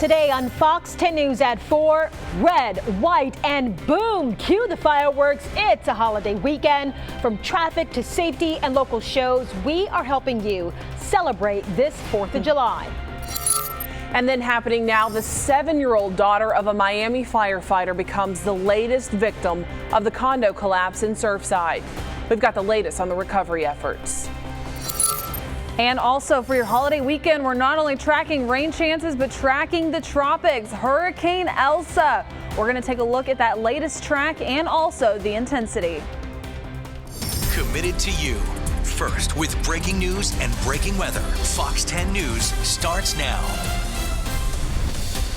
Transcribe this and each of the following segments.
Today on Fox 10 News at 4, red, white, and boom, cue the fireworks. It's a holiday weekend. From traffic to safety and local shows, we are helping you celebrate this 4th of July. And then happening now, the 7-year-old daughter of a Miami firefighter becomes the latest victim of the condo collapse in Surfside. We've got the latest on the recovery efforts. And also for your holiday weekend, we're not only tracking rain chances, but tracking the tropics. Hurricane Elsa. We're going to take a look at that latest track and also the intensity. Committed to you. First with breaking news and breaking weather. Fox 10 News starts now.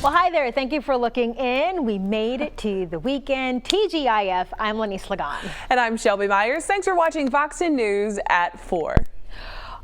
Well, hi there. Thank you for looking in. We made it to the weekend. TGIF, I'm Lenny Slagan. And I'm Shelby Myers. Thanks for watching Fox 10 News at 4.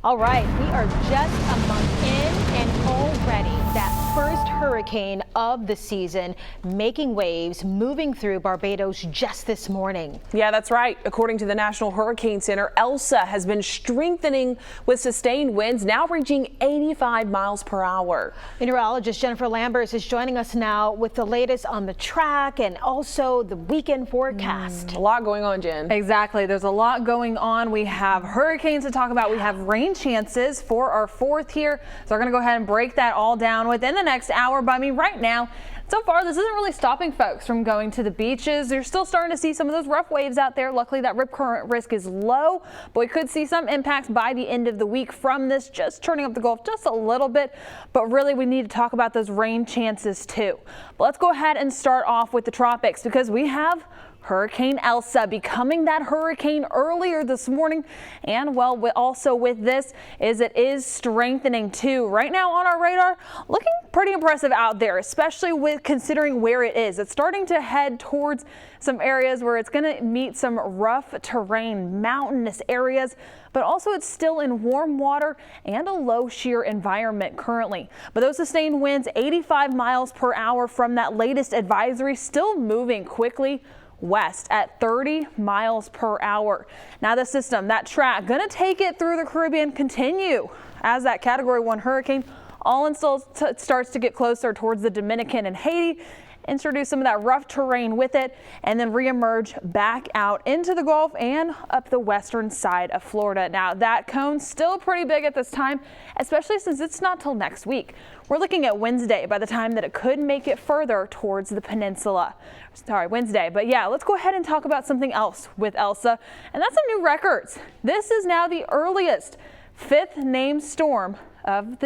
All right, we are just a month in and already that first hurricane of the season making waves, moving through Barbados just this morning. Yeah, that's right. According to the National Hurricane Center, Elsa has been strengthening with sustained winds now reaching 85 miles per hour. Meteorologist Jennifer Lambers is joining us now with the latest on the track and also the weekend forecast. A lot going on, Jen. Exactly. There's a lot going on. We have hurricanes to talk about. We have rain chances for our 4th here. So we're going to go ahead and break that all down within the next hour. But I mean, right now, so far, this isn't really stopping folks from going to the beaches. You're still starting to see some of those rough waves out there. Luckily, that rip current risk is low, but we could see some impacts by the end of the week from this, just turning up the Gulf just a little bit. But really, we need to talk about those rain chances too. But let's go ahead and start off with the tropics because we have Hurricane Elsa becoming that hurricane earlier this morning. And well, also with this is it is strengthening too. Right now on our radar, looking pretty impressive out there, especially with considering where it is. It's starting to head towards some areas where it's going to meet some rough terrain, mountainous areas, but also it's still in warm water and a low shear environment currently. But those sustained winds, 85 miles per hour from that latest advisory, still moving quickly west at 30 miles per hour. Now the system, that track, going to take it through the Caribbean, continue as that Category 1 hurricane all starts to get closer towards the Dominican and Haiti, introduce some of that rough terrain with it, and then reemerge back out into the Gulf and up the western side of Florida. Now that cone's still pretty big at this time, especially since it's not till next week. We're looking at Wednesday by the time that it could make it further towards the peninsula. Sorry, Wednesday. But yeah, let's go ahead and talk about something else with Elsa, and that's some new records. This is now the earliest 5th named storm of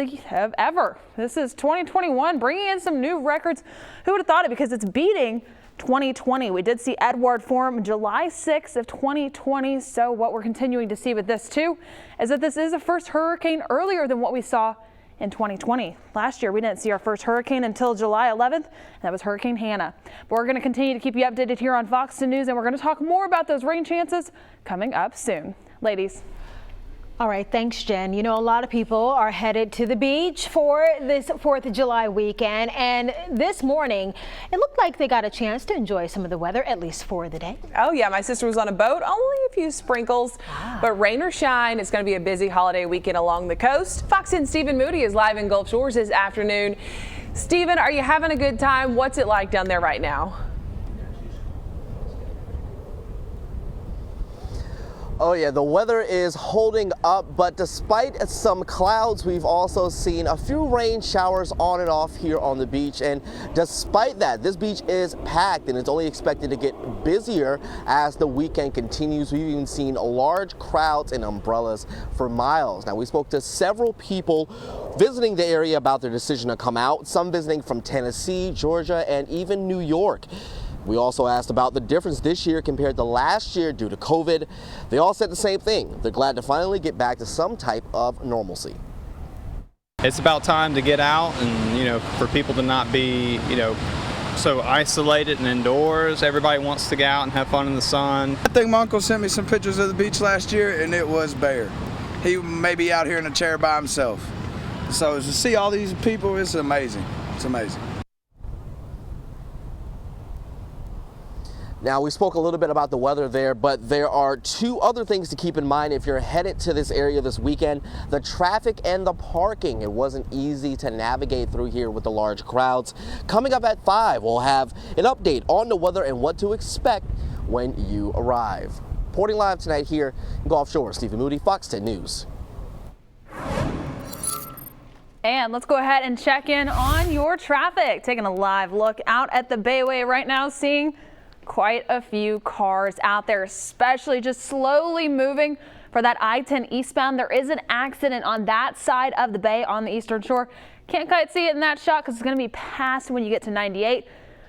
ever. This is 2021, bringing in some new records. Who would have thought it? Because it's beating 2020. We did see Edward form July 6th of 2020. So what we're continuing to see with this too is that this is a first hurricane earlier than what we saw in 2020. Last year, we didn't see our first hurricane until July 11th, and that was Hurricane Hannah. But we're going to continue to keep you updated here on Fox 10 News, and we're going to talk more about those rain chances coming up soon. Ladies. All right, thanks, Jen. You know, a lot of people are headed to the beach for this 4th of July weekend, and this morning, it looked like they got a chance to enjoy some of the weather, at least for the day. Oh yeah, my sister was on a boat, only a few sprinkles, but rain or shine, it's going to be a busy holiday weekend along the coast. Fox 10 Stephen Moody is live in Gulf Shores this afternoon. Stephen, are you having a good time? What's it like down there right now? Oh yeah, the weather is holding up, but despite some clouds, we've also seen a few rain showers on and off here on the beach. And despite that, this beach is packed and it's only expected to get busier as the weekend continues. We've even seen large crowds and umbrellas for miles. Now, we spoke to several people visiting the area about their decision to come out, some visiting from Tennessee, Georgia, and even New York. We also asked about the difference this year compared to last year due to COVID. They all said the same thing. They're glad to finally get back to some type of normalcy. It's about time to get out and, for people to not be, so isolated and indoors. Everybody wants to get out and have fun in the sun. I think my uncle sent me some pictures of the beach last year and it was bare. He may be out here in a chair by himself. So to see all these people, it's amazing. It's amazing. Now, we spoke a little bit about the weather there, but there are two other things to keep in mind if you're headed to this area this weekend. The traffic and the parking. It wasn't easy to navigate through here with the large crowds. Coming up at 5, we'll have an update on the weather and what to expect when you arrive. Reporting live tonight here in Gulf Shores, Stephen Moody, Fox 10 News. And let's go ahead and check in on your traffic. Taking a live look out at the Bayway right now, seeing quite a few cars out there, especially just slowly moving for that I-10 eastbound. There is an accident on that side of the bay on the eastern shore. Can't quite see it in that shot because it's going to be past when you get to 98.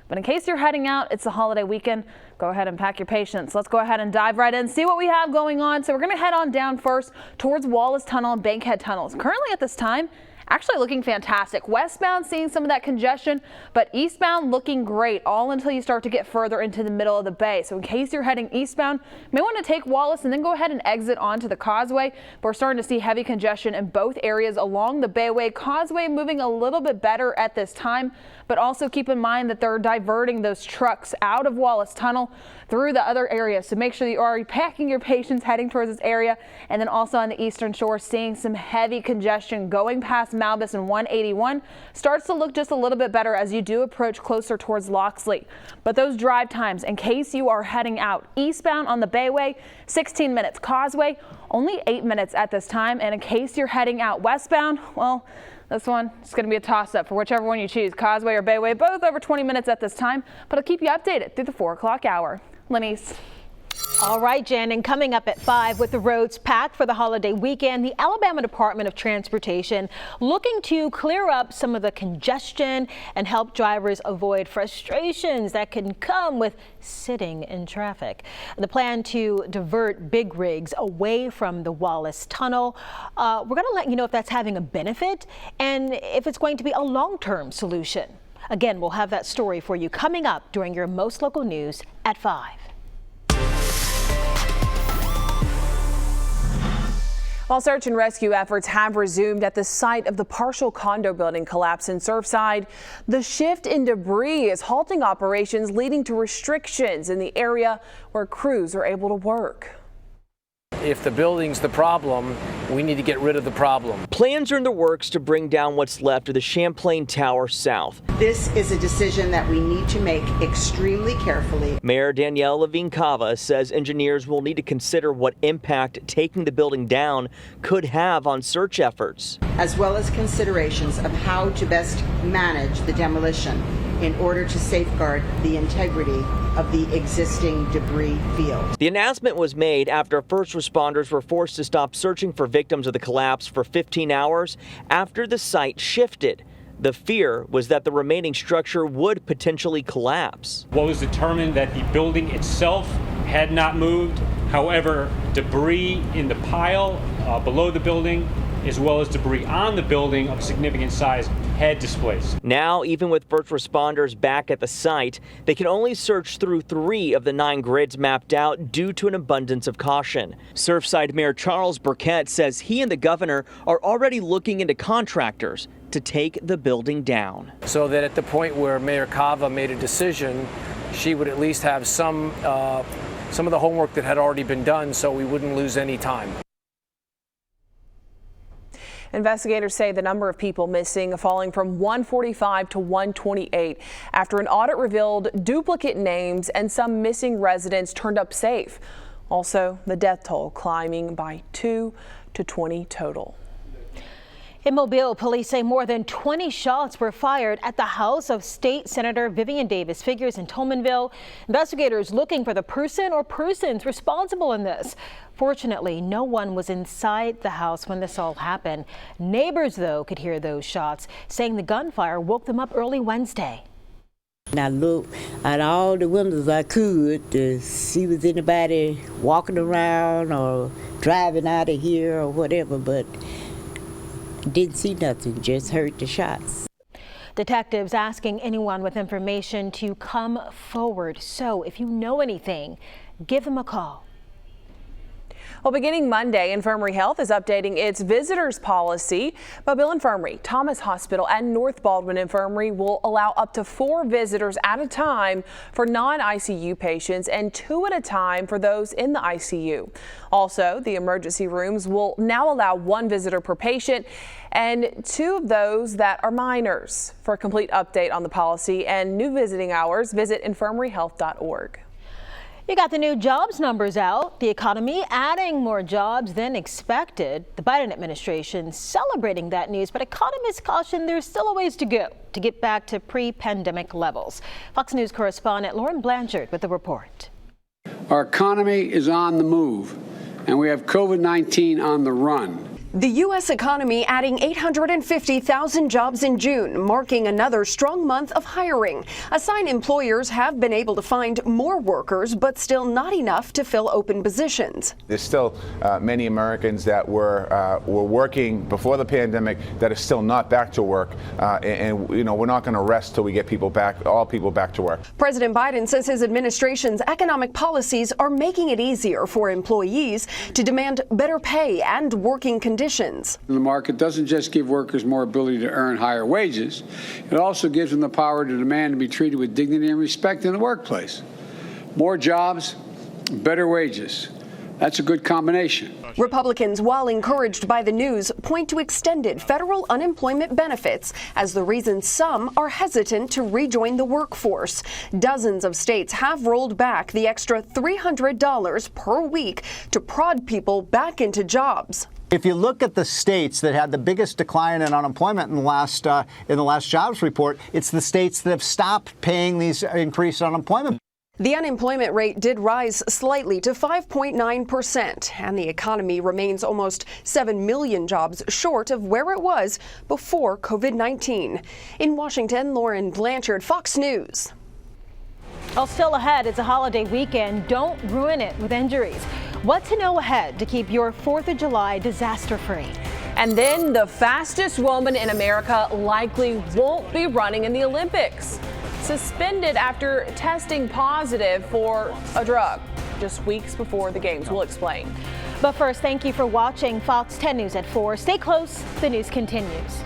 But in case you're heading out, it's the holiday weekend. Go ahead and pack your patience. Let's go ahead and dive right in, see what we have going on. So we're going to head on down first towards Wallace Tunnel and Bankhead tunnels. Currently at this time, actually looking fantastic. Westbound seeing some of that congestion, but eastbound looking great all until you start to get further into the middle of the bay. So in case you're heading eastbound, you may want to take Wallace and then go ahead and exit onto the causeway. But we're starting to see heavy congestion in both areas along the Bayway. Causeway moving a little bit better at this time, but also keep in mind that they're diverting those trucks out of Wallace Tunnel through the other areas. So make sure that you are packing your patience heading towards this area. And then also on the eastern shore, seeing some heavy congestion going past Malbus and 181. Starts to look just a little bit better as you do approach closer towards Loxley. But those drive times, in case you are heading out eastbound on the Bayway, 16 minutes. Causeway, only 8 minutes at this time. And in case you're heading out westbound, well, this one is going to be a toss-up for whichever one you choose, Causeway or Bayway, both over 20 minutes at this time, but I'll keep you updated through the 4 o'clock hour. Lenny's. All right, Jen, and coming up at 5 with the roads packed for the holiday weekend, the Alabama Department of Transportation looking to clear up some of the congestion and help drivers avoid frustrations that can come with sitting in traffic. The plan to divert big rigs away from the Wallace Tunnel. We're going to let you know if that's having a benefit and if it's going to be a long-term solution. Again, we'll have that story for you coming up during your Most Local News at 5. While search and rescue efforts have resumed at the site of the partial condo building collapse in Surfside, the shift in debris is halting operations, leading to restrictions in the area where crews are able to work. If the building's the problem, we need to get rid of the problem. Plans are in the works to bring down what's left of the Champlain Tower South. This is a decision that we need to make extremely carefully. Mayor Danielle Levine-Cava says engineers will need to consider what impact taking the building down could have on search efforts, as well as considerations of how to best manage the demolition in order to safeguard the integrity of the existing debris field. The announcement was made after first responders were forced to stop searching for victims of the collapse for 15 hours after the site shifted. The fear was that the remaining structure would potentially collapse. What was determined that the building itself had not moved. However, debris in the pile below the building, as well as debris on the building of significant size, had displaced. Now, even with first responders back at the site, they can only search through 3 of the 9 grids mapped out due to an abundance of caution. Surfside Mayor Charles Burkett says he and the governor are already looking into contractors to take the building down. So that at the point where Mayor Cava made a decision, she would at least have some of the homework that had already been done, so we wouldn't lose any time. Investigators say the number of people missing falling from 145 to 128 after an audit revealed duplicate names and some missing residents turned up safe. Also, the death toll climbing by 2 to 20 total. In Mobile, police say more than 20 shots were fired at the house of State Senator Vivian Davis figures in Tolmanville. Investigators looking for the person or persons responsible in this. Fortunately, no one was inside the house when this all happened. Neighbors, though, could hear those shots, saying the gunfire woke them up early Wednesday. And I looked at all the windows I could to see was anybody walking around or driving out of here or whatever, but didn't see nothing, just heard the shots. Detectives asking anyone with information to come forward. So if you know anything, give them a call. Well, beginning Monday, Infirmary Health is updating its visitors policy. Mobile Infirmary, Thomas Hospital, and North Baldwin Infirmary will allow up to 4 visitors at a time for non-ICU patients and 2 at a time for those in the ICU. Also, the emergency rooms will now allow 1 visitor per patient and 2 of those that are minors. For a complete update on the policy and new visiting hours, visit infirmaryhealth.org. You got the new jobs numbers out. The economy adding more jobs than expected. The Biden administration celebrating that news, but economists caution there's still a ways to go to get back to pre-pandemic levels. Fox News correspondent Lauren Blanchard with the report. Our economy is on the move, and we have COVID-19 on the run. The U.S. economy adding 850,000 jobs in June, marking another strong month of hiring. A sign employers have been able to find more workers, but still not enough to fill open positions. There's still many Americans that were working before the pandemic that are still not back to work, and you know, we're not going to rest till we get all people back to work. President Biden says his administration's economic policies are making it easier for employees to demand better pay and working conditions. The market doesn't just give workers more ability to earn higher wages, it also gives them the power to demand to be treated with dignity and respect in the workplace. More jobs, better wages. That's a good combination. Republicans, while encouraged by the news, point to extended federal unemployment benefits as the reason some are hesitant to rejoin the workforce. Dozens of states have rolled back the extra $300 per week to prod people back into jobs. If you look at the states that had the biggest decline in unemployment in the last jobs report, it's the states that have stopped paying these increased unemployment. The unemployment rate did rise slightly to 5.9%, and the economy remains almost 7 million jobs short of where it was before COVID-19. In Washington, Lauren Blanchard, Fox News. Well, still ahead, it's a holiday weekend. Don't ruin it with injuries. What to know ahead to keep your 4th of July disaster-free. And then the fastest woman in America likely won't be running in the Olympics. Suspended after testing positive for a drug just weeks before the games. We'll explain. But first, thank you for watching Fox 10 News at 4. Stay close. The news continues.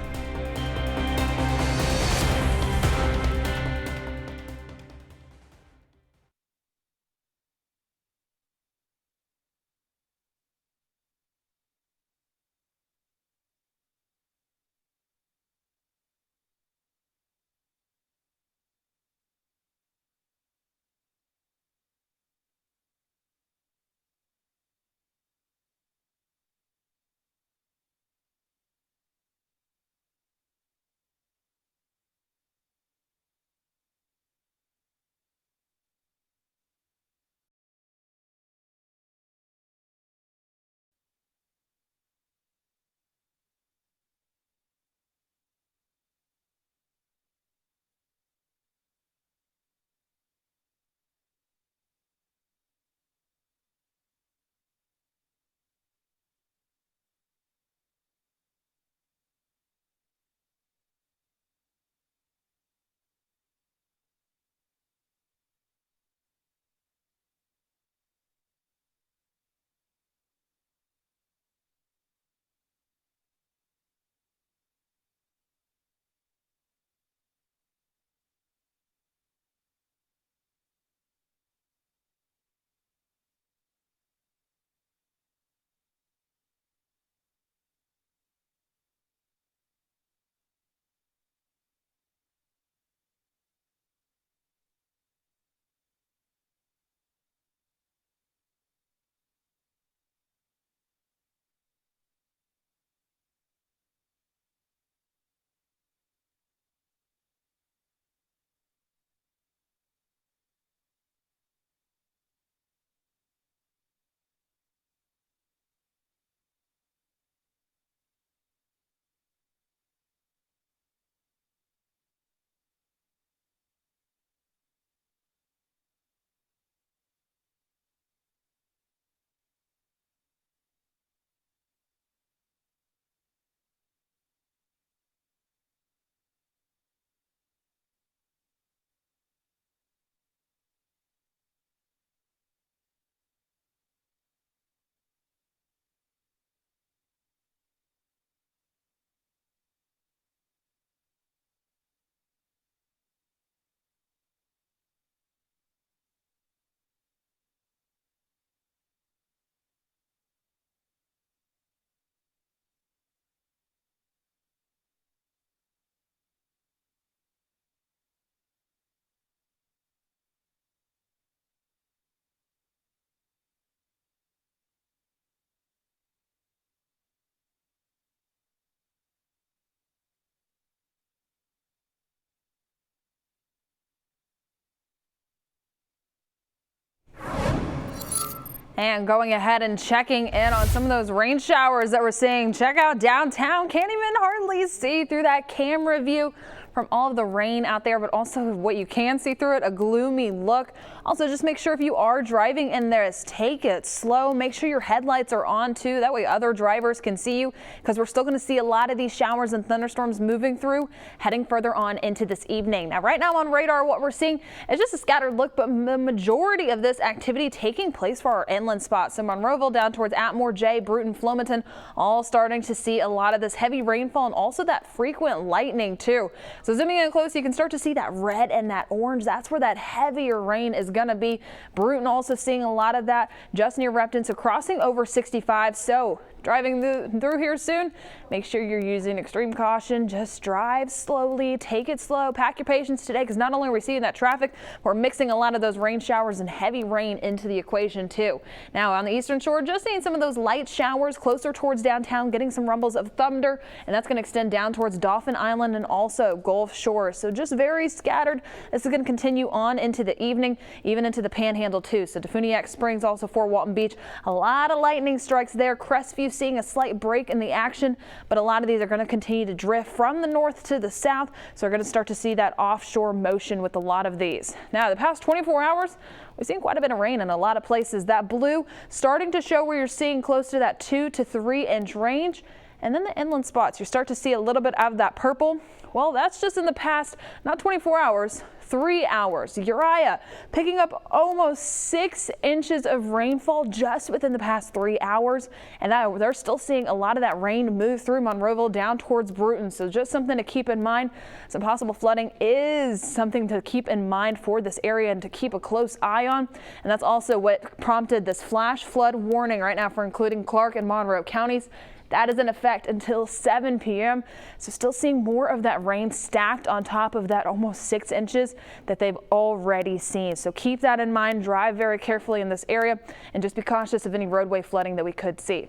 And going ahead and checking in on some of those rain showers that we're seeing. Check out downtown. Can't even hardly see through that camera view from all of the rain out there, but also what you can see through it, a gloomy look. Also, just make sure if you are driving in this, take it slow. Make sure your headlights are on too. That way other drivers can see you, because we're still going to see a lot of these showers and thunderstorms moving through, heading further on into this evening. Now, right now on radar, what we're seeing is just a scattered look, but the majority of this activity taking place for our inland spots. So Monroeville down towards Atmore, Jay, Bruton, Flomaton, all starting to see a lot of this heavy rainfall and also that frequent lightning too. So zooming in close, you can start to see that red and that orange. That's where that heavier rain is going to be. Bruton also seeing a lot of that just near Repton, so crossing over 65. So driving through here soon, make sure you're using extreme caution. Just drive slowly, take it slow, pack your patience today, because not only are we seeing that traffic, we're mixing a lot of those rain showers and heavy rain into the equation too. Now on the eastern shore, just seeing some of those light showers closer towards downtown, getting some rumbles of thunder, and that's going to extend down towards Dauphin Island and also Gulf Shore. So just very scattered. This is going to continue on into the evening, even into the Panhandle too. So Defuniak Springs, also Fort Walton Beach, a lot of lightning strikes there. Crestview seeing a slight break in the action, but a lot of these are going to continue to drift from the north to the south. So we're going to start to see that offshore motion with a lot of these. Now, the past 24 hours, we've seen quite a bit of rain in a lot of places. That blue starting to show where you're seeing close to that 2 to 3 inch range. And then the inland spots, you start to see a little bit of that purple. Well, that's just in the past, not 24 hours, 3 hours. Uriah picking up almost 6 inches of rainfall just within the past 3 hours. And they're still seeing a lot of that rain move through Monroeville down towards Bruton. So just something to keep in mind. Some possible flooding is something to keep in mind for this area and to keep a close eye on. And that's also what prompted this flash flood warning right now for including Clark and Monroe counties. That is in effect until 7 p.m. So still seeing more of that rain stacked on top of that almost 6 inches that they've already seen. So keep that in mind. Drive very carefully in this area and just be cautious of any roadway flooding that we could see.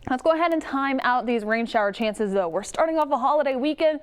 Let's go ahead and time out these rain shower chances though. We're starting off a holiday weekend.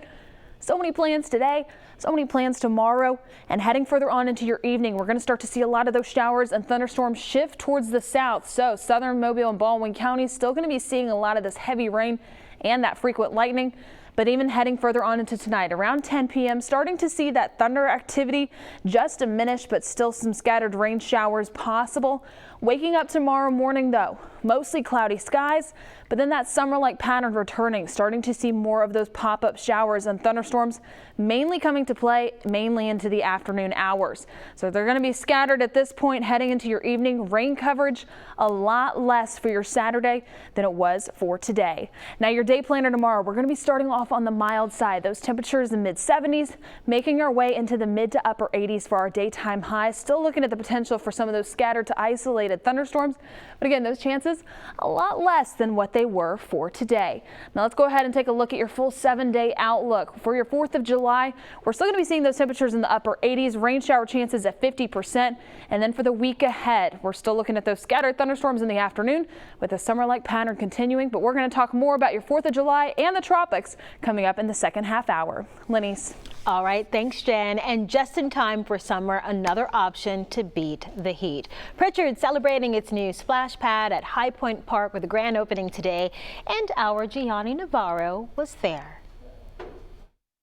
So many plans today, so many plans tomorrow, and heading further on into your evening, we're going to start to see a lot of those showers and thunderstorms shift towards the south. So southern Mobile and Baldwin counties still going to be seeing a lot of this heavy rain and that frequent lightning. But even heading further on into tonight, around 10 p.m., starting to see that thunder activity just diminish, but still some scattered rain showers possible. Waking up tomorrow morning, though, mostly cloudy skies, but then that summer-like pattern returning, starting to see more of those pop-up showers and thunderstorms, mainly coming to play, mainly into the afternoon hours. So they're going to be scattered at this point heading into your evening. Rain coverage a lot less for your Saturday than it was for today. Now your day planner tomorrow, we're going to be starting off on the mild side. Those temperatures in mid-70s, making our way into the mid to upper 80s for our daytime highs. Still looking at the potential for some of those scattered to isolated thunderstorms. But again, those chances a lot less than what they were for today. Now let's go ahead and take a look at your full 7-day outlook. For your 4th of July, we're still going to be seeing those temperatures in the upper 80s, rain shower chances at 50%. And then for the week ahead, we're still looking at those scattered thunderstorms in the afternoon with a summer-like pattern continuing. But we're going to talk more about your 4th of July and the tropics coming up in the second half hour. Lenny's. All right, thanks, Jen. And just in time for summer, another option to beat the heat. Prichard celebrating its new splash pad at High Point Park with a grand opening today, and our Gianni Navarro was there.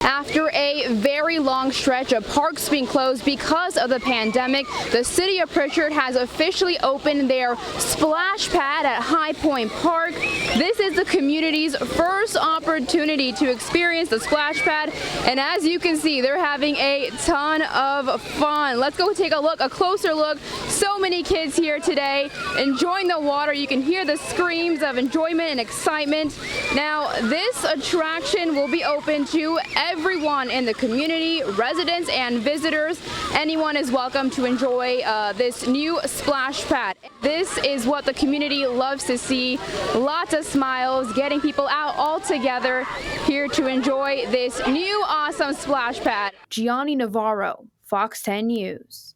After a very long stretch of parks being closed because of the pandemic, the city of Prichard has officially opened their splash pad at High Point Park. This is the community's first opportunity to experience the splash pad, and as you can see, they're having a ton of fun. Let's go take a closer look. So many kids here today enjoying the water. You can hear the screams of enjoyment and excitement. Now, this attraction will be open to everyone in the community, residents and visitors. Anyone is welcome to enjoy this new splash pad. This is what the community loves to see. Lots of smiles, getting people out all together here to enjoy this new awesome splash pad. Gianni Navarro, Fox 10 News.